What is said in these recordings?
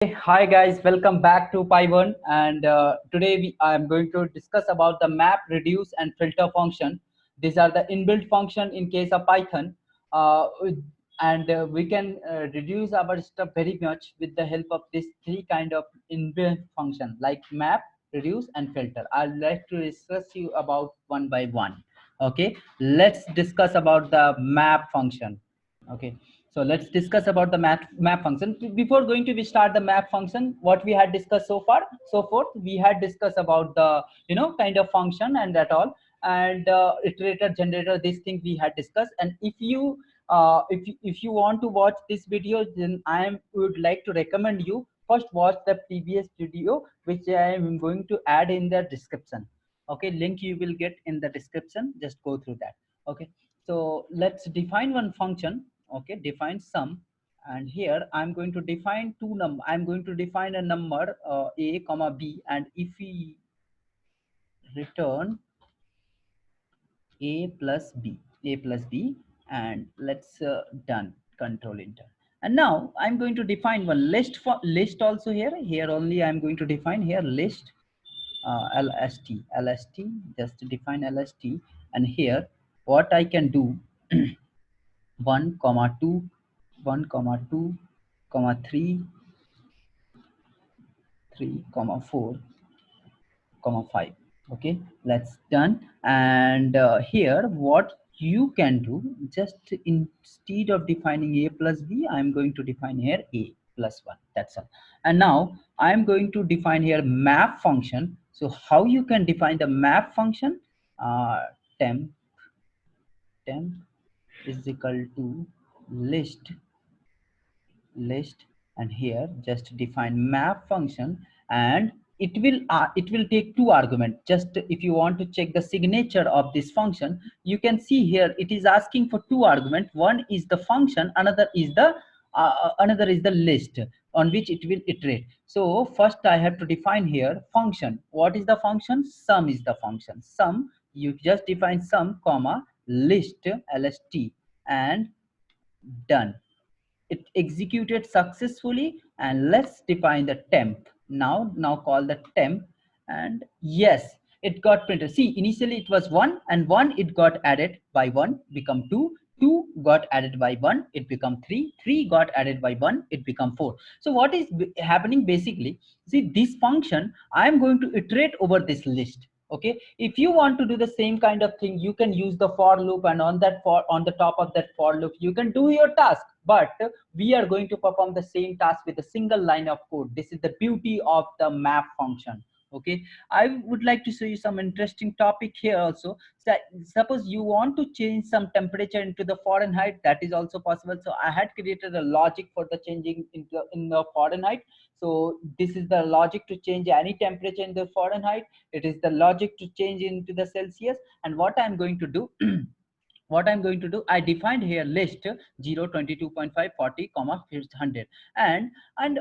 Hi guys, welcome back to PyBron, and today I am going to discuss about the map, reduce, and filter function. These are the inbuilt function in case of Python, and we can reduce our stuff very much with the help of these three kind of inbuilt function like map, reduce, and filter. I'd like to discuss you about one by one. Okay, let's discuss about the map function. Okay, so let's discuss about the map function. Before going to we start the map function, what we had discussed so far, so forth, we had discussed about the kind of function and that all, and iterator, generator, these things we had discussed. And if you want to watch this video, then would like to recommend you first watch the previous video, which I am going to add in the description. Okay, link you will get in the description. Just go through that. Okay, so let's define one function. Okay, define sum, and here I'm going to define I'm going to define a number a comma b, and if we return a plus b, and let's done, control enter. And now I'm going to define one list for list also. Here only I'm going to define here list, lst, just define lst. And here what I can do 1 comma 2, 1 comma 2 comma 3, 3 comma 4 comma 5. Okay, that's done. And here what you can do, just instead of defining a plus b, I'm going to define here a plus 1. That's all. And now I'm going to define here map function. So how you can define the map function? Temp is equal to list, and here just define map function. And it will take two arguments. Just if you want to check the signature of this function, you can see here it is asking for two arguments. One is the function, another is the list on which it will iterate. So first I have to define here function. What is the function? Sum is the function. Sum, you just define sum comma list, lst, and done. It executed successfully. And let's define the temp. Now call the temp, and yes, it got printed. See, initially it was 1, and 1 it got added by 1, become 2, 2 got added by 1, it become 3, 3 got added by 1, it become 4. So what is happening basically? See, this function, I am going to iterate over this list. Okay, if you want to do the same kind of thing, you can use the for loop, and on the top of that for loop you can do your task. But we are going to perform the same task with a single line of code. This is the beauty of the map function. Okay, I would like to show you some interesting topic here also. So suppose you want to change some temperature into the Fahrenheit, that is also possible. So I had created a logic for the changing in the Fahrenheit. So this is the logic to change any temperature in the Fahrenheit. It is the logic to change into the Celsius. And what I'm going to do what I'm going to do, I defined here list 0, 22.5, 40, comma 100. And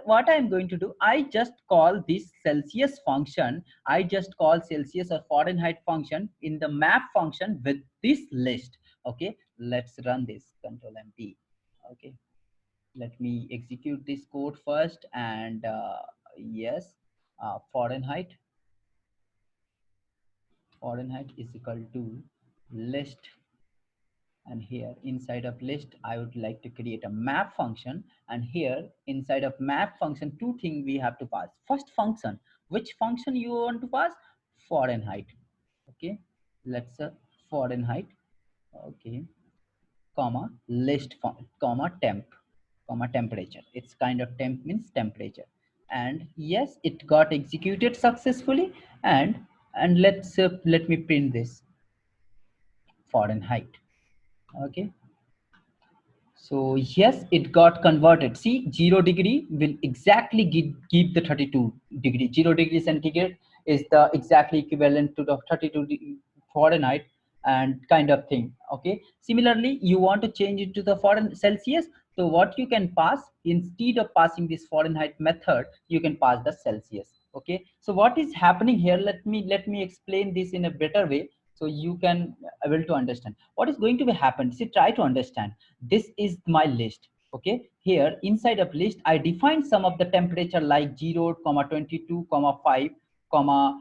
what I'm going to do, I just call this Celsius function. I just call Celsius or Fahrenheit function in the map function with this list. Okay, let's run this, control MT. Okay, let me execute this code first. And yes, Fahrenheit is equal to list, and here inside of list I would like to create a map function. And here inside of map function, two things we have to pass. First function, which function you want to pass? Fahrenheit. Okay, let's Fahrenheit. Okay, comma list comma temp comma temperature. It's kind of temp means temperature. And yes, it got executed successfully. And let me print this Fahrenheit. Okay, so yes, it got converted. See, 0 degree will exactly give the 32 degree. 0 degree centigrade is the exactly equivalent to the 32 Fahrenheit and kind of thing. Okay, similarly you want to change it to the foreign Celsius. So what you can pass, instead of passing this Fahrenheit method, you can pass the Celsius. Okay, so what is happening here, let me explain this in a better way, so you can able to understand what is going to be happen. See, try to understand. This is my list. Okay, here inside of list I define some of the temperature like 0 comma 22 comma 5 comma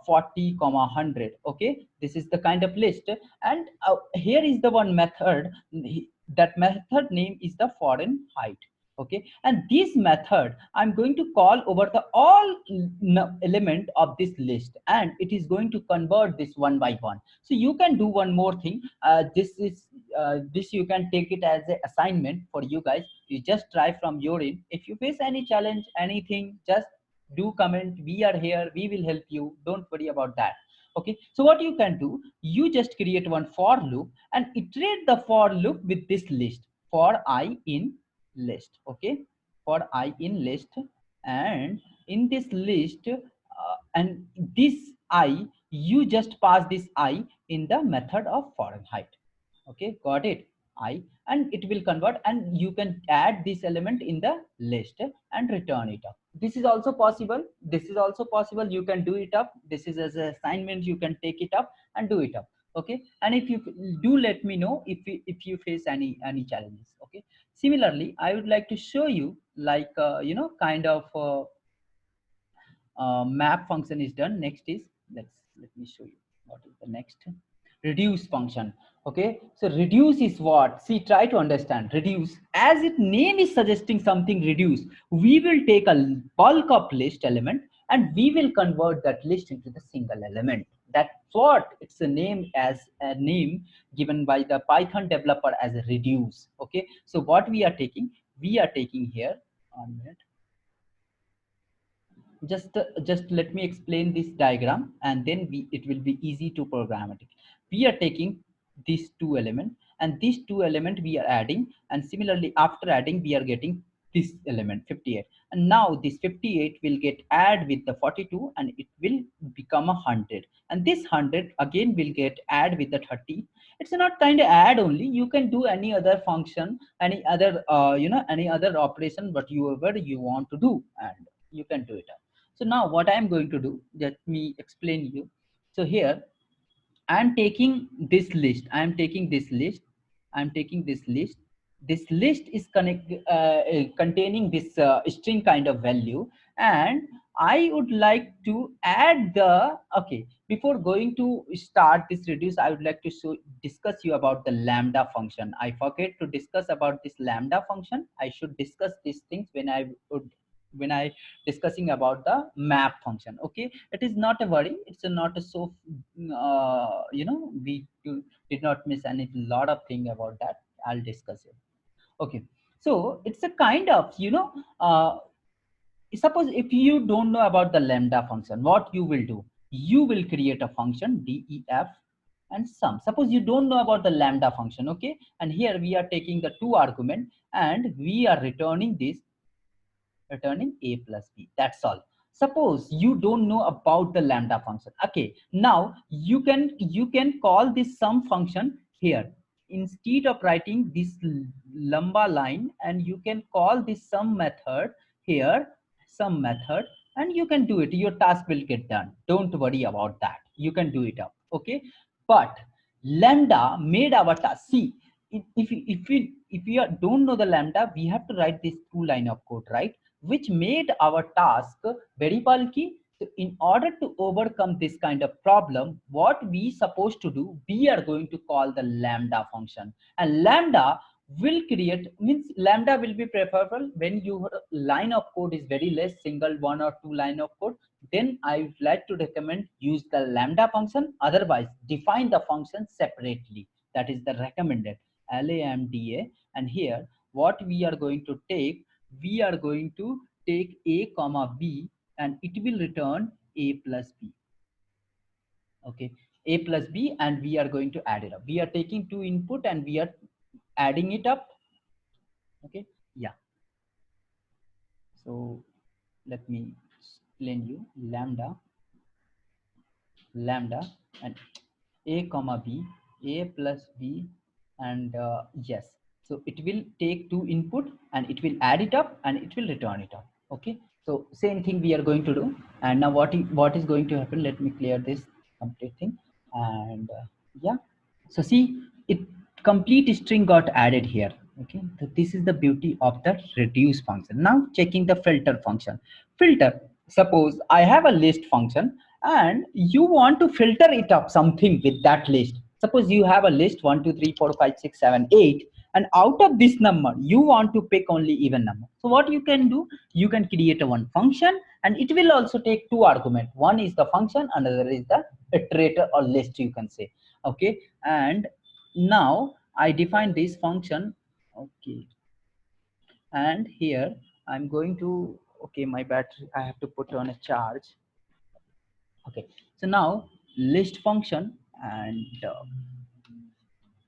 40 comma 100. Okay, this is the kind of list. And here is the one method. That method name is the foreign height. Okay, and this method I'm going to call over the all element of this list, and it is going to convert this one by one. So you can do one more thing. This you can take it as an assignment for you guys. You just try from your end. If you face any challenge, anything, just do comment. We are here, we will help you, don't worry about that. Okay, so what you can do, you just create one for loop and iterate the for loop with this list, for I in list. Okay, for I in list, and in this list and this I, you just pass this I in the method of foreign height. Okay, got it? I, and it will convert, and you can add this element in the list and return it up. This is also possible, this is also possible, you can do it up. This is as an assignment, you can take it up and do it up. Okay, and if you do, let me know if you face any challenges. Okay, similarly I would like to show you like kind of map function is done. Next is, let me show you what is the next. Reduce function. Okay, so reduce is what? See, try to understand. Reduce, as its name is suggesting something, reduce. We will take a bulk of list element and we will convert that list into the single element. That's what it's a name, as a name given by the Python developer as a reduce. Okay, so what we are taking, here, 1 minute, just let me explain this diagram, and then it will be easy to program it. We are taking these two element, and these two element we are adding, and similarly after adding we are getting this element 58, and now this 58 will get add with the 42 and it will become 100, and this 100 again will get add with the 30. It's not kind of add only, you can do any other function, any other any other operation, but whatever you want to do, and you can do it. So now what I am going to do, let me explain you. So here I am taking this list. I am taking this list. I am taking this list. This list is containing this string kind of value, and I would like to add the. Okay, before going to start this reduce, I would like to discuss you about the lambda function. I forget to discuss about this lambda function. I should discuss these things when I discussing about the map function. Okay, it is not a worry, it's not a so we did not miss any lot of thing about that. I'll discuss it. Okay, so it's a kind of suppose if you don't know about the lambda function, what you will do, you will create a function def and sum. Suppose you don't know about the lambda function. Okay, and here we are taking the two argument and we are returning a plus b. That's all. Suppose you don't know about the lambda function. Okay, now you can call this sum function here. Instead of writing this lamba line, and you can call this sum method here, sum method, and you can do it. Your task will get done. Don't worry about that. You can do it up. Okay, but lambda made our task. See, if we don't know the lambda, we have to write this two line of code, right? Which made our task very bulky. So in order to overcome this kind of problem, what we supposed to do, we are going to call the lambda function, and lambda will create, means lambda will be preferable when your line of code is very less, single one or two line of code. Then I would like to recommend use the lambda function. Otherwise, define the function separately. That is the recommended lambda. And here what we are going to take, we are going to take a comma b, and it will return a plus b. Okay, a plus b, and we are going to add it up. We are taking two input and we are adding it up. Okay, yeah. So let me explain you lambda and a comma b, a plus b, and yes, so it will take two input and it will add it up and it will return it up. Okay, so same thing we are going to do. And now what is going to happen, let me clear this complete thing. And yeah, so see, it complete string got added here. Okay, so this is the beauty of the reduce function. Now checking the filter function. Filter, suppose I have a list function and you want to filter it up something with that list. Suppose you have a list 1 2 3 4 5 6 7 8, and out of this number you want to pick only even number. So what you can do, you can create a one function and it will also take two arguments. One is the function, another is the iterator or list, you can say. Okay, and now I define this function. Okay, and here I'm going to, okay, my battery I have to put on a charge. Okay, so now list function, and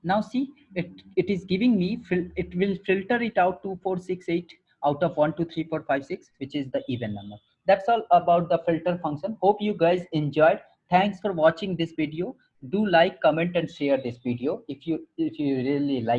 now see, it is giving me it will filter it out 2468 out of 1 2 3 4 5 6, which is the even number. That's all about the filter function. Hope you guys enjoyed. Thanks for watching this video. Do like, comment and share this video if you really like